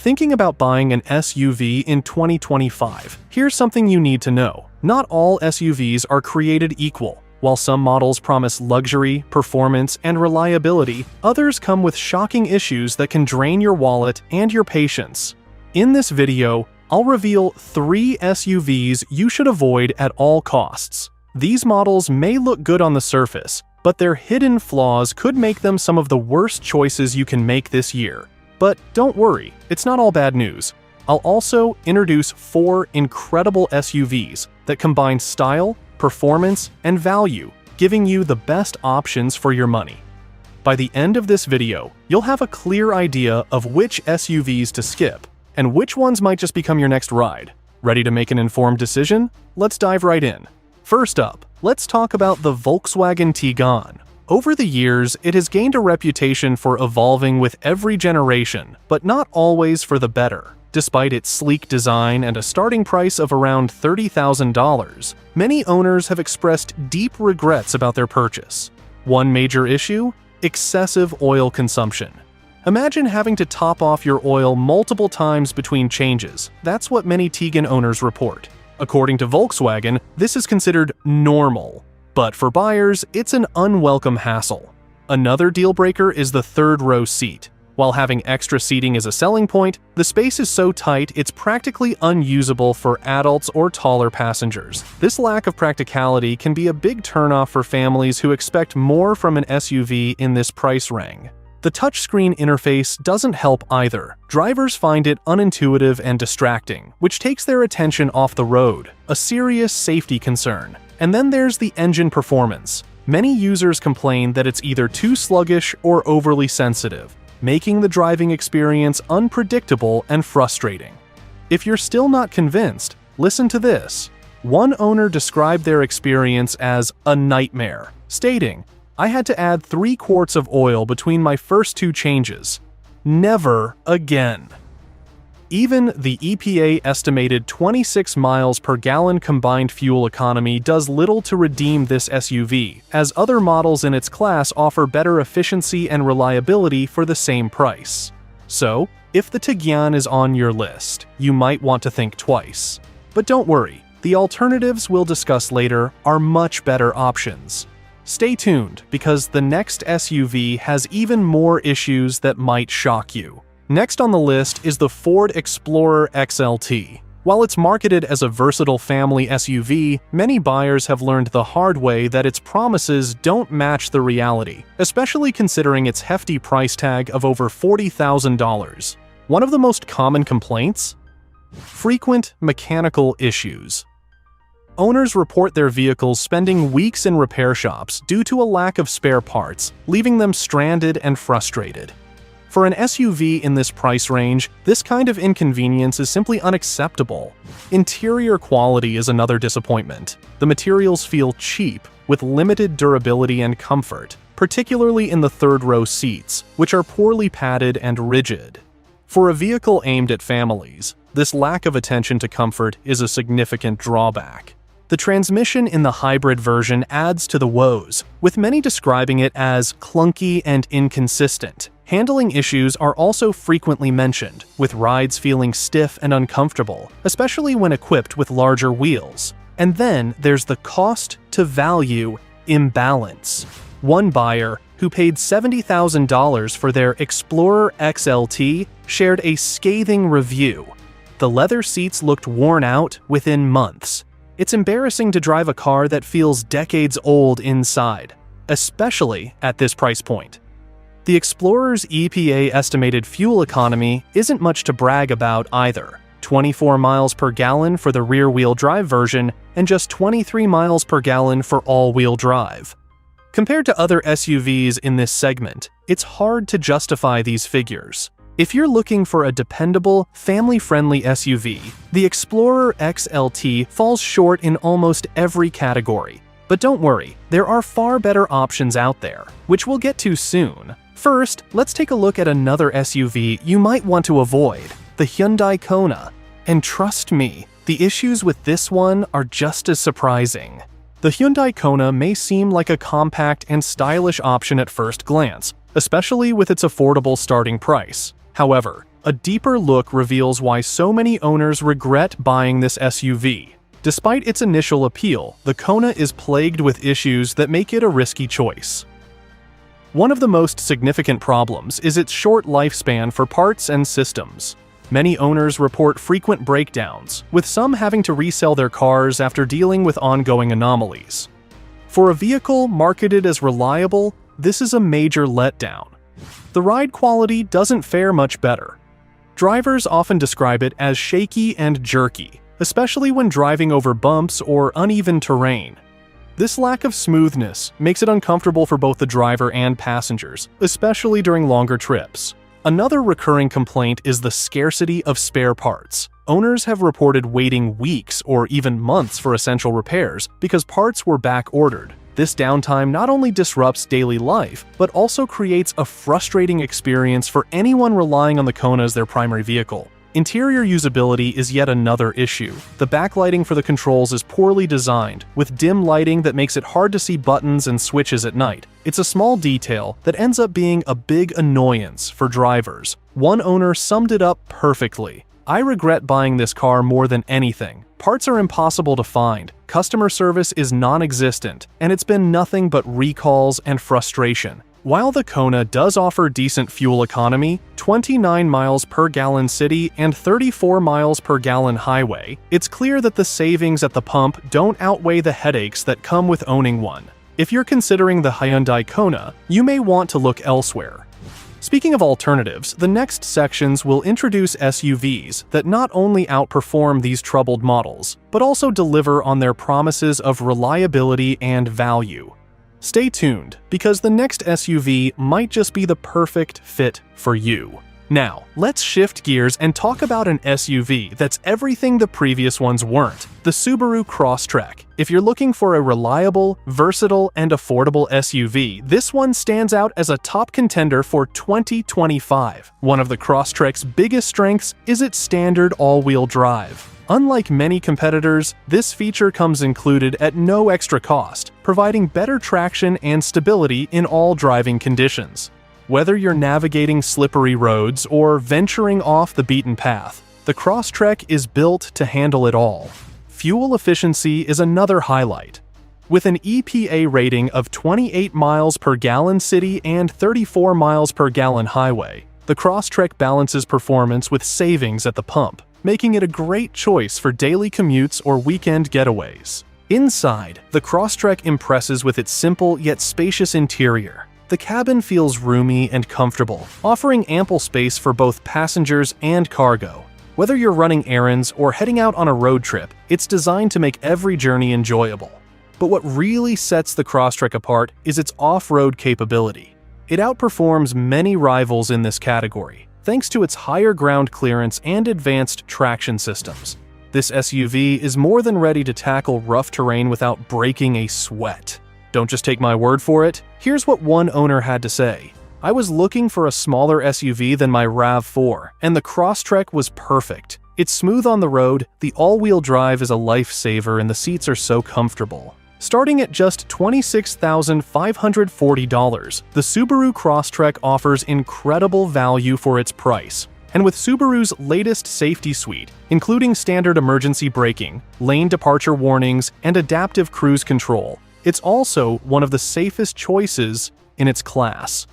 thinking about buying an SUV in 2025, here's something you need to know. Not all SUVs are created equal. While some models promise luxury, performance, and reliability, others come with shocking issues that can drain your wallet and your patience. In this video, I'll reveal 3 SUVs you should avoid at all costs. These models may look good on the surface, but their hidden flaws could make them some of the worst choices you can make this year. But don't worry, it's not all bad news. I'll also introduce 4 incredible SUVs that combine style, performance, and value, giving you the best options for your money. By the end of this video, you'll have a clear idea of which SUVs to skip, and which ones might just become your next ride. Ready to make an informed decision? Let's dive right in. First up, let's talk about the Volkswagen Tiguan. Over the years, it has gained a reputation for evolving with every generation, but not always for the better. Despite its sleek design and a starting price of around $30,000, many owners have expressed deep regrets about their purchase. One major issue? Excessive oil consumption. Imagine having to top off your oil multiple times between changes. That's what many Tiguan owners report. According to Volkswagen, this is considered normal. But for buyers, it's an unwelcome hassle. Another deal breaker is the third-row seat. While having extra seating is a selling point, the space is so tight it's practically unusable for adults or taller passengers. This lack of practicality can be a big turnoff for families who expect more from an SUV in this price range. The touchscreen interface doesn't help either. Drivers find it unintuitive and distracting, which takes their attention off the road, a serious safety concern. And then there's the engine performance. Many users complain that it's either too sluggish or overly sensitive, making the driving experience unpredictable and frustrating. If you're still not convinced, listen to this. One owner described their experience as a nightmare, stating, "I had to add 3 quarts of oil between my first 2 changes. Never again." Even the EPA estimated 26 miles per gallon combined fuel economy does little to redeem this SUV, as other models in its class offer better efficiency and reliability for the same price. So, if the Tiguan is on your list, you might want to think twice. But don't worry, the alternatives we'll discuss later are much better options. Stay tuned, because the next SUV has even more issues that might shock you. Next on the list is the Ford Explorer XLT. While it's marketed as a versatile family SUV, many buyers have learned the hard way that its promises don't match the reality, especially considering its hefty price tag of over $40,000. One of the most common complaints? Frequent mechanical issues. Owners report their vehicles spending weeks in repair shops due to a lack of spare parts, leaving them stranded and frustrated. For an SUV in this price range, this kind of inconvenience is simply unacceptable. Interior quality is another disappointment. The materials feel cheap, with limited durability and comfort, particularly in the third-row seats, which are poorly padded and rigid. For a vehicle aimed at families, this lack of attention to comfort is a significant drawback. The transmission in the hybrid version adds to the woes, with many describing it as clunky and inconsistent. Handling issues are also frequently mentioned, with rides feeling stiff and uncomfortable, especially when equipped with larger wheels. And then there's the cost-to-value imbalance. One buyer, who paid $70,000 for their Explorer XLT, shared a scathing review. The leather seats looked worn out within months. It's embarrassing to drive a car that feels decades old inside, especially at this price point. The Explorer's EPA estimated fuel economy isn't much to brag about either. 24 miles per gallon for the rear-wheel drive version and just 23 miles per gallon for all-wheel drive. Compared to other SUVs in this segment, it's hard to justify these figures. If you're looking for a dependable, family-friendly SUV, the Explorer XLT falls short in almost every category. But don't worry, there are far better options out there, which we'll get to soon. First, let's take a look at another SUV you might want to avoid, the Hyundai Kona. And trust me, the issues with this one are just as surprising. The Hyundai Kona may seem like a compact and stylish option at first glance, especially with its affordable starting price. However, A deeper look reveals why so many owners regret buying this SUV. Despite its initial appeal, the Kona is plagued with issues that make it a risky choice. One of the most significant problems is its short lifespan for parts and systems. Many owners report frequent breakdowns, with some having to resell their cars after dealing with ongoing anomalies. For a vehicle marketed as reliable, this is a major letdown. The ride quality doesn't fare much better. Drivers often describe it as shaky and jerky, especially when driving over bumps or uneven terrain. This lack of smoothness makes it uncomfortable for both the driver and passengers, especially during longer trips. Another recurring complaint is the scarcity of spare parts. Owners have reported waiting weeks or even months for essential repairs because parts were back-ordered. This downtime not only disrupts daily life, but also creates a frustrating experience for anyone relying on the Kona as their primary vehicle. Interior usability is yet another issue. The backlighting for the controls is poorly designed, with dim lighting that makes it hard to see buttons and switches at night. It's a small detail that ends up being a big annoyance for drivers. One owner summed it up perfectly. "I regret buying this car more than anything. Parts are impossible to find, customer service is non-existent, and it's been nothing but recalls and frustration." While the Kona does offer decent fuel economy, 29 miles per gallon city and 34 miles per gallon highway, it's clear that the savings at the pump don't outweigh the headaches that come with owning one. If you're considering the Hyundai Kona, you may want to look elsewhere. Speaking of alternatives, the next sections will introduce SUVs that not only outperform these troubled models, but also deliver on their promises of reliability and value. Stay tuned, because the next SUV might just be the perfect fit for you. Now, let's shift gears and talk about an SUV that's everything the previous ones weren't: the Subaru Crosstrek. If you're looking for a reliable, versatile, and affordable SUV, this one stands out as a top contender for 2025. One of the Crosstrek's biggest strengths is its standard all-wheel drive. Unlike many competitors, this feature comes included at no extra cost, providing better traction and stability in all driving conditions. Whether you're navigating slippery roads or venturing off the beaten path, the Crosstrek is built to handle it all. Fuel efficiency is another highlight. With an EPA rating of 28 miles per gallon city and 34 miles per gallon highway, the Crosstrek balances performance with savings at the pump, making it a great choice for daily commutes or weekend getaways. Inside, the Crosstrek impresses with its simple yet spacious interior. The cabin feels roomy and comfortable, offering ample space for both passengers and cargo. Whether you're running errands or heading out on a road trip, it's designed to make every journey enjoyable. But what really sets the Crosstrek apart is its off-road capability. It outperforms many rivals in this category, thanks to its higher ground clearance and advanced traction systems. This SUV is more than ready to tackle rough terrain without breaking a sweat. Don't just take my word for it. Here's what one owner had to say: "I was looking for a smaller SUV than my RAV4, and the Crosstrek was perfect. It's smooth on the road, the all-wheel drive is a lifesaver, and the seats are so comfortable." Starting at just $26,540, the Subaru Crosstrek offers incredible value for its price. And with Subaru's latest safety suite, including standard emergency braking, lane departure warnings, and adaptive cruise control, it's also one of the safest choices in its class.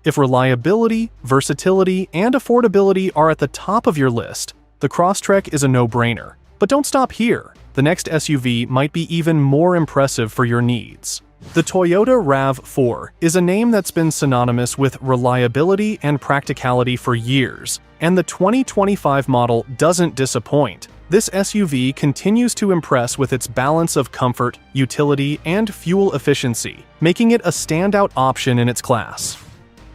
If reliability, versatility, and affordability are at the top of your list, the Crosstrek is a no-brainer. But don't stop here. The next SUV might be even more impressive for your needs. The Toyota RAV4 is a name that's been synonymous with reliability and practicality for years, and the 2025 model doesn't disappoint. This SUV continues to impress with its balance of comfort, utility, and fuel efficiency, making it a standout option in its class.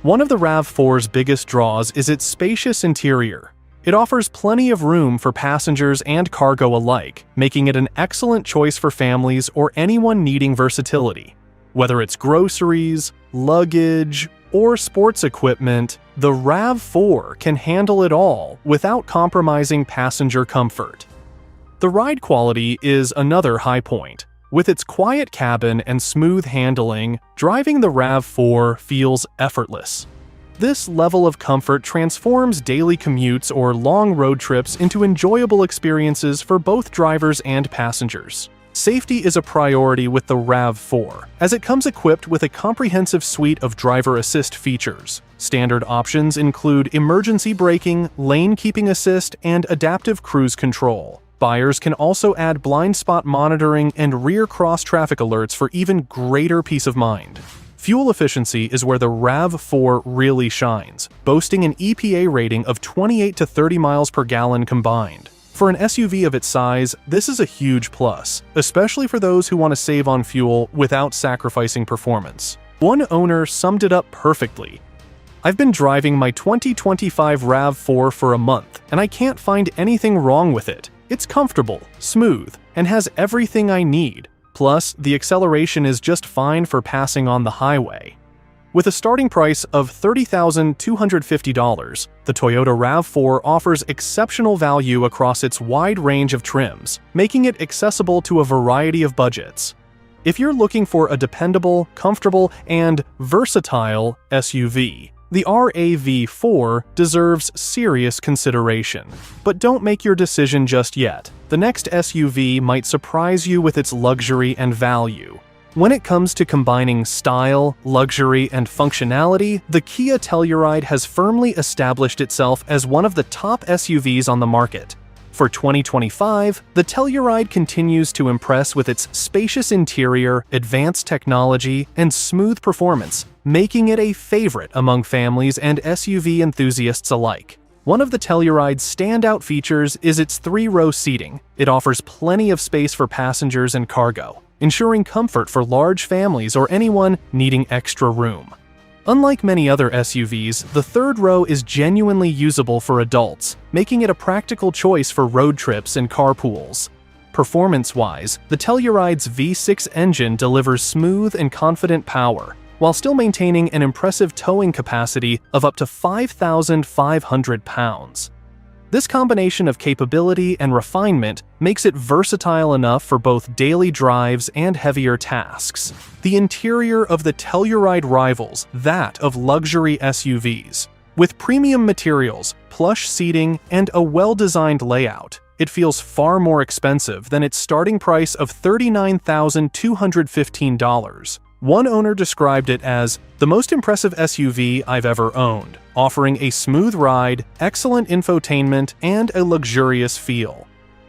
One of the RAV4's biggest draws is its spacious interior. It offers plenty of room for passengers and cargo alike, making it an excellent choice for families or anyone needing versatility. Whether it's groceries, luggage, or sports equipment, the RAV4 can handle it all without compromising passenger comfort. The ride quality is another high point. With its quiet cabin and smooth handling, driving the RAV4 feels effortless. This level of comfort transforms daily commutes or long road trips into enjoyable experiences for both drivers and passengers. Safety is a priority with the RAV4, as it comes equipped with a comprehensive suite of driver assist features. Standard options include emergency braking, lane keeping assist, and adaptive cruise control. Buyers can also add blind spot monitoring and rear cross-traffic alerts for even greater peace of mind. Fuel efficiency is where the RAV4 really shines, boasting an EPA rating of 28 to 30 miles per gallon combined. For an SUV of its size, this is a huge plus, especially for those who want to save on fuel without sacrificing performance. One owner summed it up perfectly. "I've been driving my 2025 RAV4 for a month, and I can't find anything wrong with it. It's comfortable, smooth, and has everything I need. Plus, the acceleration is just fine for passing on the highway." With a starting price of $30,250, the Toyota RAV4 offers exceptional value across its wide range of trims, making it accessible to a variety of budgets. If you're looking for a dependable, comfortable, and versatile SUV, the RAV4 deserves serious consideration. But don't make your decision just yet. The next SUV might surprise you with its luxury and value. When it comes to combining style, luxury, and functionality, the Kia Telluride has firmly established itself as one of the top SUVs on the market. For 2025, the Telluride continues to impress with its spacious interior, advanced technology, and smooth performance, making it a favorite among families and SUV enthusiasts alike. One of the Telluride's standout features is its 3-row seating. It offers plenty of space for passengers and cargo, ensuring comfort for large families or anyone needing extra room. Unlike many other SUVs, the third row is genuinely usable for adults, making it a practical choice for road trips and carpools. Performance-wise, the Telluride's V6 engine delivers smooth and confident power, while still maintaining an impressive towing capacity of up to 5,500 pounds. This combination of capability and refinement makes it versatile enough for both daily drives and heavier tasks. The interior of the Telluride rivals that of luxury SUVs. With premium materials, plush seating, and a well-designed layout, it feels far more expensive than its starting price of $39,215. One owner described it as the most impressive SUV I've ever owned, offering a smooth ride, excellent infotainment, and a luxurious feel.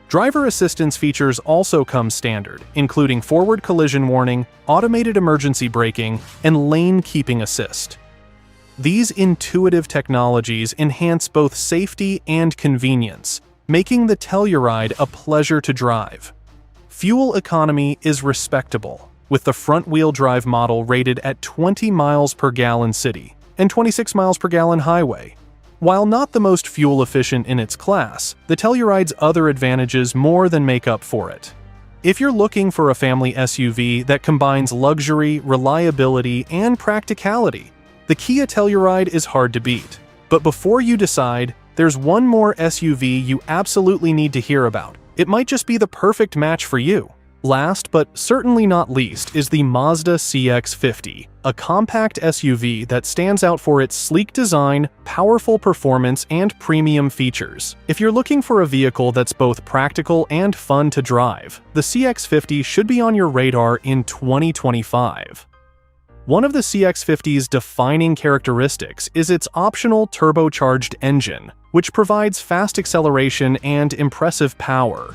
Driver assistance features also come standard, including forward collision warning, automated emergency braking, and lane keeping assist. These intuitive technologies enhance both safety and convenience, making the Telluride a pleasure to drive. Fuel economy is respectable, with the front-wheel drive model rated at 20 miles per gallon city and 26 miles per gallon highway. While not the most fuel-efficient in its class, the Telluride's other advantages more than make up for it. If you're looking for a family SUV that combines luxury, reliability, and practicality, the Kia Telluride is hard to beat. But before you decide, there's one more SUV you absolutely need to hear about. It might just be the perfect match for you. Last but certainly not least is the Mazda CX-50, a compact SUV that stands out for its sleek design, powerful performance, and premium features. If you're looking for a vehicle that's both practical and fun to drive, the CX-50 should be on your radar in 2025. One of the CX-50's defining characteristics is its optional turbocharged engine, which provides fast acceleration and impressive power.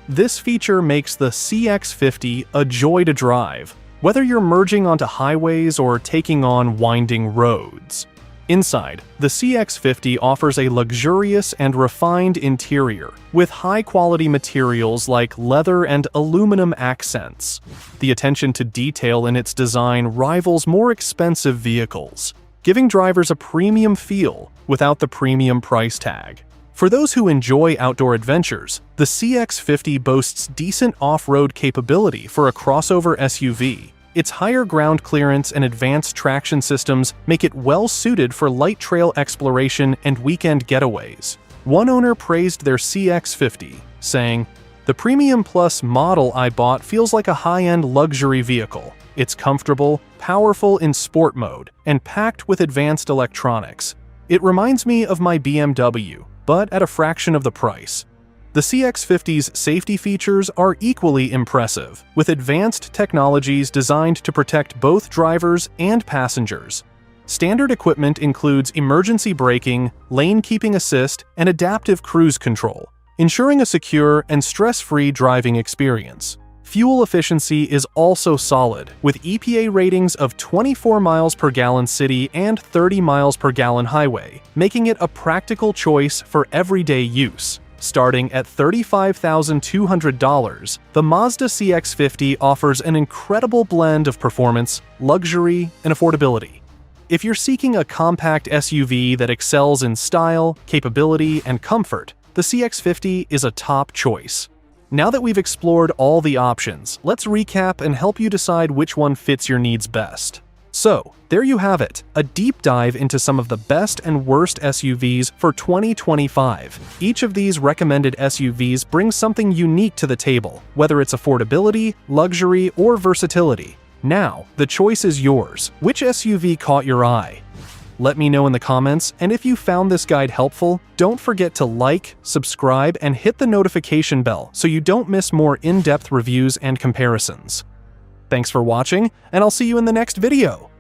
This feature makes the CX-50 a joy to drive, whether you're merging onto highways or taking on winding roads. Inside, the CX-50 offers a luxurious and refined interior, with high-quality materials like leather and aluminum accents. The attention to detail in its design rivals more expensive vehicles, giving drivers a premium feel without the premium price tag. For those who enjoy outdoor adventures, the CX-50 boasts decent off-road capability for a crossover SUV. Its higher ground clearance and advanced traction systems make it well-suited for light trail exploration and weekend getaways. One owner praised their CX-50, saying, "The Premium Plus model I bought feels like a high-end luxury vehicle. It's comfortable, powerful in sport mode, and packed with advanced electronics. It reminds me of my BMW, but at a fraction of the price. The CX-50's safety features are equally impressive, with advanced technologies designed to protect both drivers and passengers. Standard equipment includes emergency braking, lane keeping assist, and adaptive cruise control, ensuring a secure and stress-free driving experience. Fuel efficiency is also solid, with EPA ratings of 24 miles per gallon city and 30 miles per gallon highway, making it a practical choice for everyday use. Starting at $35,200, the Mazda CX-50 offers an incredible blend of performance, luxury, and affordability. If you're seeking a compact SUV that excels in style, capability, and comfort, the CX-50 is a top choice. Now that we've explored all the options, let's recap and help you decide which one fits your needs best. So, there you have it, a deep dive into some of the best and worst SUVs for 2025. Each of these recommended SUVs brings something unique to the table, whether it's affordability, luxury, or versatility. Now, the choice is yours. Which SUV caught your eye? Let me know in the comments, and if you found this guide helpful, don't forget to like, subscribe, and hit the notification bell so you don't miss more in-depth reviews and comparisons. Thanks for watching, and I'll see you in the next video!